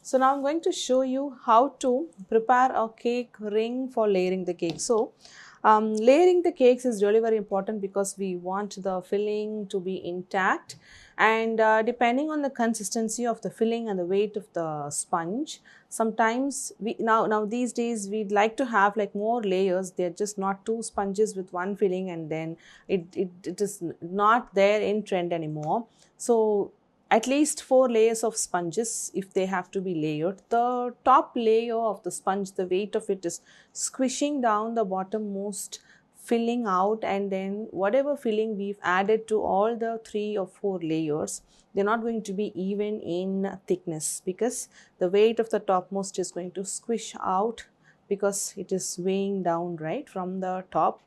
So now I'm going to show you how to prepare a cake ring for layering the cake. So layering the cakes is really very important because we want the filling to be intact, and depending on the consistency of the filling and the weight of the sponge, sometimes we now these days we'd like to have like more layers. They're just not two sponges with one filling, and then it is not there in trend anymore. So at least 4 layers of sponges if they have to be layered. The top layer of the sponge, the weight of it is squishing down the bottommost filling out, and then whatever filling we've added to all the 3 or 4 layers, they're not going to be even in thickness because the weight of the topmost is going to squish out because it is weighing down right from the top.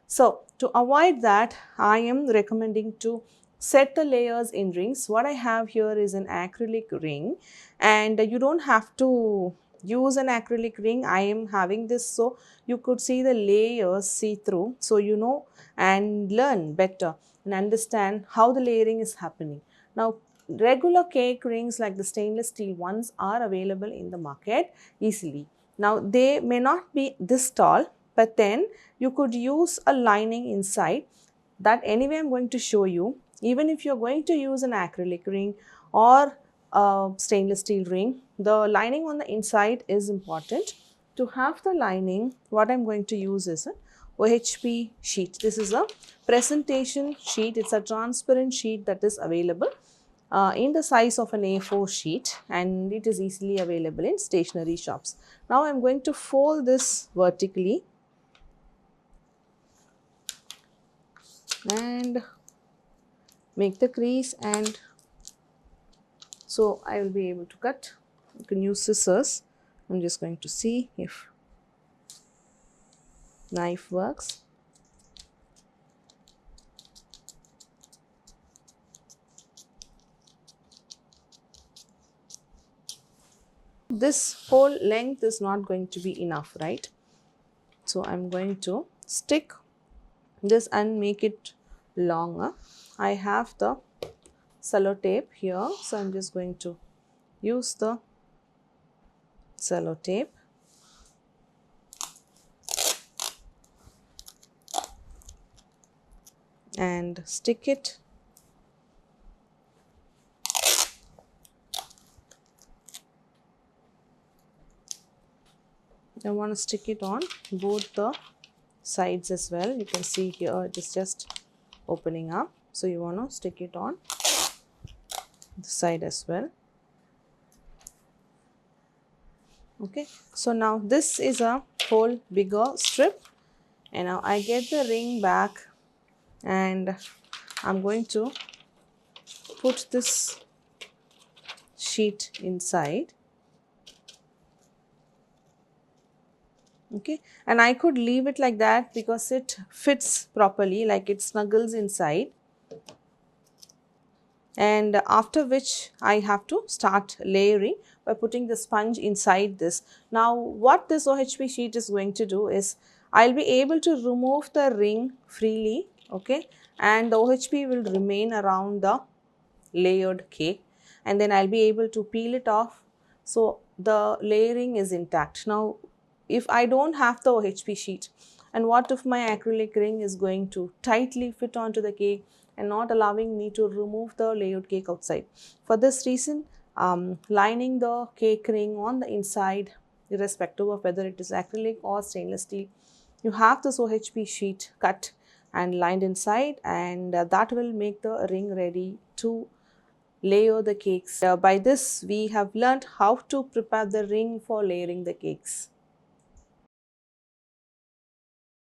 So to avoid that, I am recommending to set the layers in rings. What I have here is an acrylic ring, and you don't have to use an acrylic ring. I am having this so you could see the layers see through, so you know and learn better and understand how the layering is happening. Now regular cake rings like the stainless steel ones are available in the market easily. Now they may not be this tall, but then you could use a lining inside. That anyway I'm going to show you. Even if you're going to use an acrylic ring or a stainless steel ring, the lining on the inside is important. To have the lining, what I'm going to use is an OHP sheet. This is a presentation sheet. It's a transparent sheet that is available in the size of an A4 sheet, and it is easily available in stationery shops. Now I'm going to fold this vertically and make the crease, and so I will be able to cut. You can use scissors. I'm just going to see if knife works. This whole length is not going to be enough, right? So I'm going to stick this and make it longer. I have the sellotape here, so I'm just going to use the sellotape and stick it. I want to stick it on both the sides as well. You can see here it is just opening up, so you want to stick it on the side as well. Okay, so now this is a whole bigger strip, and now I get the ring back and I'm going to put this sheet inside. Okay, and I could leave it like that because it fits properly, like it snuggles inside, and after which I have to start layering by putting the sponge inside this. Now what this OHP sheet is going to do is I'll be able to remove the ring freely, okay, and the OHP will remain around the layered cake, and then I'll be able to peel it off, so the layering is intact. Now if I don't have the OHP sheet, and what if my acrylic ring is going to tightly fit onto the cake and not allowing me to remove the layered cake outside? For this reason, lining the cake ring on the inside, irrespective of whether it is acrylic or stainless steel, you have this OHP sheet cut and lined inside, and that will make the ring ready to layer the cakes. By this, we have learnt how to prepare the ring for layering the cakes.